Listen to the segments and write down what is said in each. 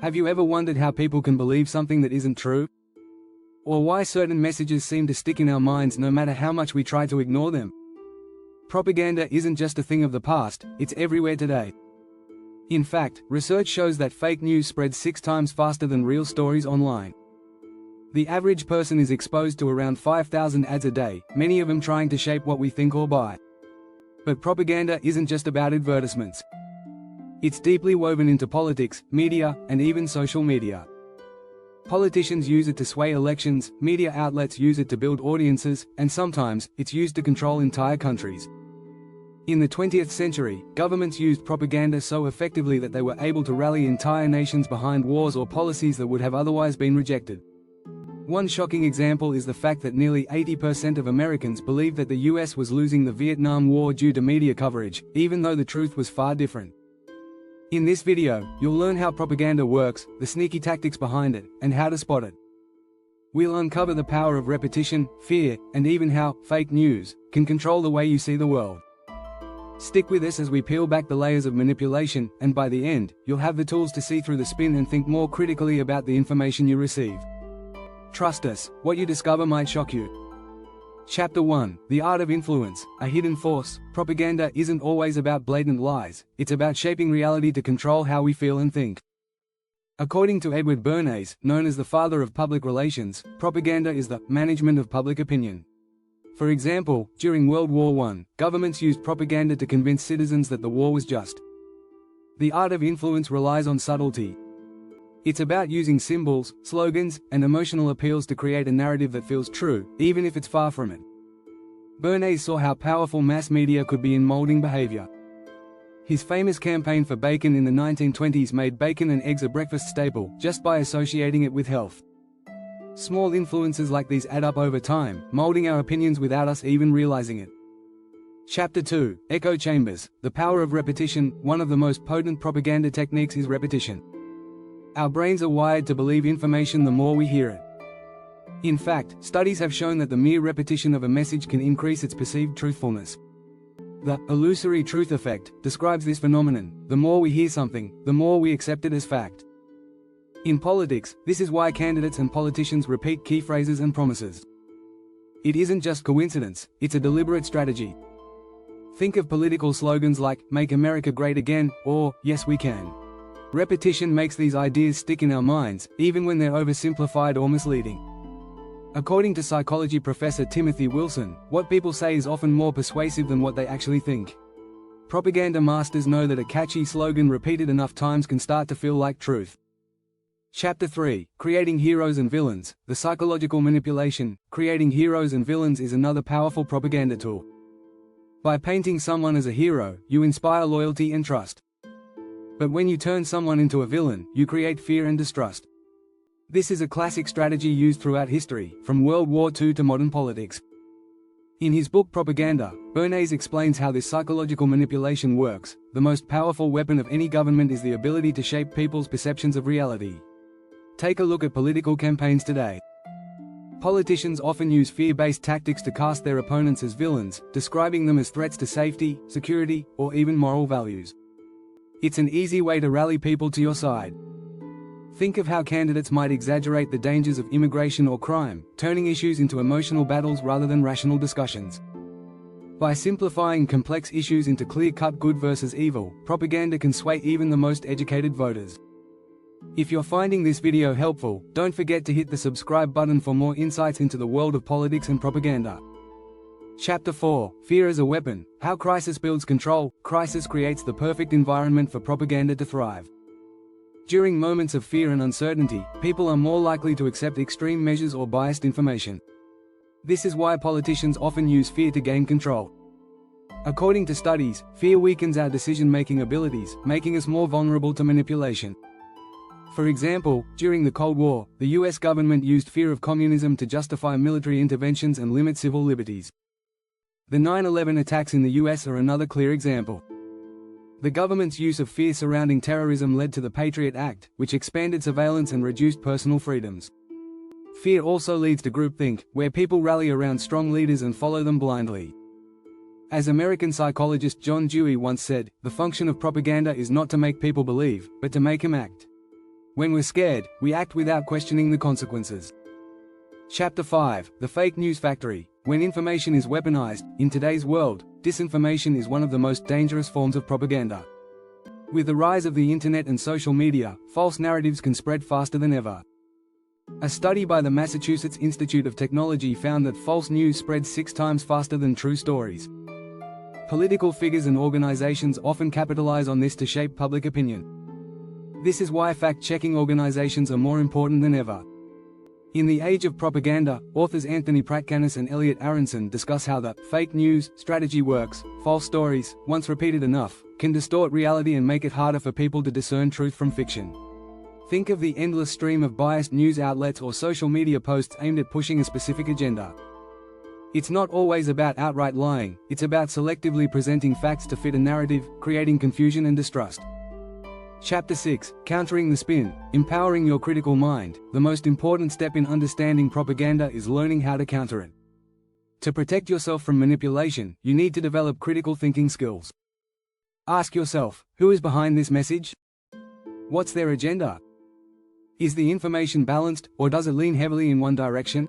Have you ever wondered how people can believe something that isn't true? Or why certain messages seem to stick in our minds no matter how much we try to ignore them? Propaganda isn't just a thing of the past, it's everywhere today. In fact, research shows that fake news spreads 6 times faster than real stories online. The average person is exposed to around 5,000 ads a day, many of them trying to shape what we think or buy. But propaganda isn't just about advertisements. It's deeply woven into politics, media, and even social media. Politicians use it to sway elections, media outlets use it to build audiences, and sometimes, it's used to control entire countries. In the 20th century, governments used propaganda so effectively that they were able to rally entire nations behind wars or policies that would have otherwise been rejected. One shocking example is the fact that nearly 80% of Americans believed that the US was losing the Vietnam War due to media coverage, even though the truth was far different. In this video, you'll learn how propaganda works, the sneaky tactics behind it, and how to spot it. We'll uncover the power of repetition, fear, and even how fake news can control the way you see the world. Stick with us as we peel back the layers of manipulation, and by the end, you'll have the tools to see through the spin and think more critically about the information you receive. Trust us, what you discover might shock you. Chapter 1: The Art of Influence, a Hidden Force. Propaganda isn't always about blatant lies, it's about shaping reality to control how we feel and think. According to Edward Bernays, known as the father of public relations, propaganda is the management of public opinion. For example, during World War I, governments used propaganda to convince citizens that the war was just. The art of influence relies on subtlety. It's about using symbols, slogans, and emotional appeals to create a narrative that feels true, even if it's far from it. Bernays saw how powerful mass media could be in molding behavior. His famous campaign for bacon in the 1920s made bacon and eggs a breakfast staple, just by associating it with health. Small influences like these add up over time, molding our opinions without us even realizing it. Chapter 2: Echo Chambers, the Power of Repetition. One of the most potent propaganda techniques is repetition. Our brains are wired to believe information the more we hear it. In fact, studies have shown that the mere repetition of a message can increase its perceived truthfulness. The illusory truth effect describes this phenomenon. The more we hear something, the more we accept it as fact. In politics, this is why candidates and politicians repeat key phrases and promises. It isn't just coincidence, it's a deliberate strategy. Think of political slogans like, "Make America Great Again," or, "Yes we can." Repetition makes these ideas stick in our minds, even when they're oversimplified or misleading. According to psychology professor Timothy Wilson, what people say is often more persuasive than what they actually think. Propaganda masters know that a catchy slogan repeated enough times can start to feel like truth. Chapter 3: Creating Heroes and Villains, the Psychological Manipulation. Creating heroes and villains is another powerful propaganda tool. By painting someone as a hero, you inspire loyalty and trust. But when you turn someone into a villain, you create fear and distrust. This is a classic strategy used throughout history, from World War II to modern politics. In his book Propaganda, Bernays explains how this psychological manipulation works. The most powerful weapon of any government is the ability to shape people's perceptions of reality. Take a look at political campaigns today. Politicians often use fear-based tactics to cast their opponents as villains, describing them as threats to safety, security, or even moral values. It's an easy way to rally people to your side. Think of how candidates might exaggerate the dangers of immigration or crime, turning issues into emotional battles rather than rational discussions. By simplifying complex issues into clear-cut good versus evil, propaganda can sway even the most educated voters. If you're finding this video helpful, don't forget to hit the subscribe button for more insights into the world of politics and propaganda. Chapter 4: Fear as a Weapon, How Crisis Builds Control. Crisis creates the perfect environment for propaganda to thrive. During moments of fear and uncertainty, people are more likely to accept extreme measures or biased information. This is why politicians often use fear to gain control. According to studies, fear weakens our decision-making abilities, making us more vulnerable to manipulation. For example, during the Cold War, the US government used fear of communism to justify military interventions and limit civil liberties. The 9/11 attacks in the US are another clear example. The government's use of fear surrounding terrorism led to the Patriot Act, which expanded surveillance and reduced personal freedoms. Fear also leads to groupthink, where people rally around strong leaders and follow them blindly. As American psychologist John Dewey once said, the function of propaganda is not to make people believe, but to make them act. When we're scared, we act without questioning the consequences. Chapter 5: The Fake News Factory. When information is weaponized, in today's world, disinformation is one of the most dangerous forms of propaganda. With the rise of the internet and social media, false narratives can spread faster than ever. A study by the Massachusetts Institute of Technology found that false news spreads 6 times faster than true stories. Political figures and organizations often capitalize on this to shape public opinion. This is why fact-checking organizations are more important than ever. In the age of propaganda, authors Anthony Pratkanis and Elliot Aronson discuss how the fake news strategy works. False stories, once repeated enough, can distort reality and make it harder for people to discern truth from fiction. Think of the endless stream of biased news outlets or social media posts aimed at pushing a specific agenda. It's not always about outright lying, it's about selectively presenting facts to fit a narrative, creating confusion and distrust. Chapter 6: Countering the Spin. Empowering your critical mind. The most important step in understanding propaganda is learning how to counter it. To protect yourself from manipulation, you need to develop critical thinking skills. Ask yourself, who is behind this message? What's their agenda? Is the information balanced, or does it lean heavily in one direction?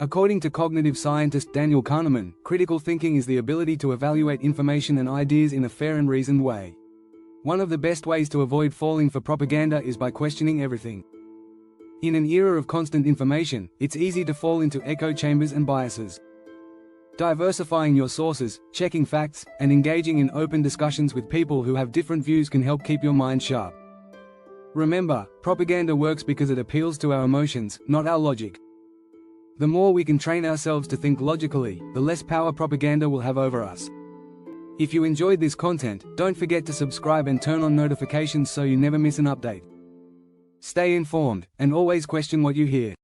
According to cognitive scientist Daniel Kahneman, critical thinking is the ability to evaluate information and ideas in a fair and reasoned way. One of the best ways to avoid falling for propaganda is by questioning everything. In an era of constant information, it's easy to fall into echo chambers and biases. Diversifying your sources, checking facts, and engaging in open discussions with people who have different views can help keep your mind sharp. Remember, propaganda works because it appeals to our emotions, not our logic. The more we can train ourselves to think logically, the less power propaganda will have over us. If you enjoyed this content, don't forget to subscribe and turn on notifications so you never miss an update. Stay informed, and always question what you hear.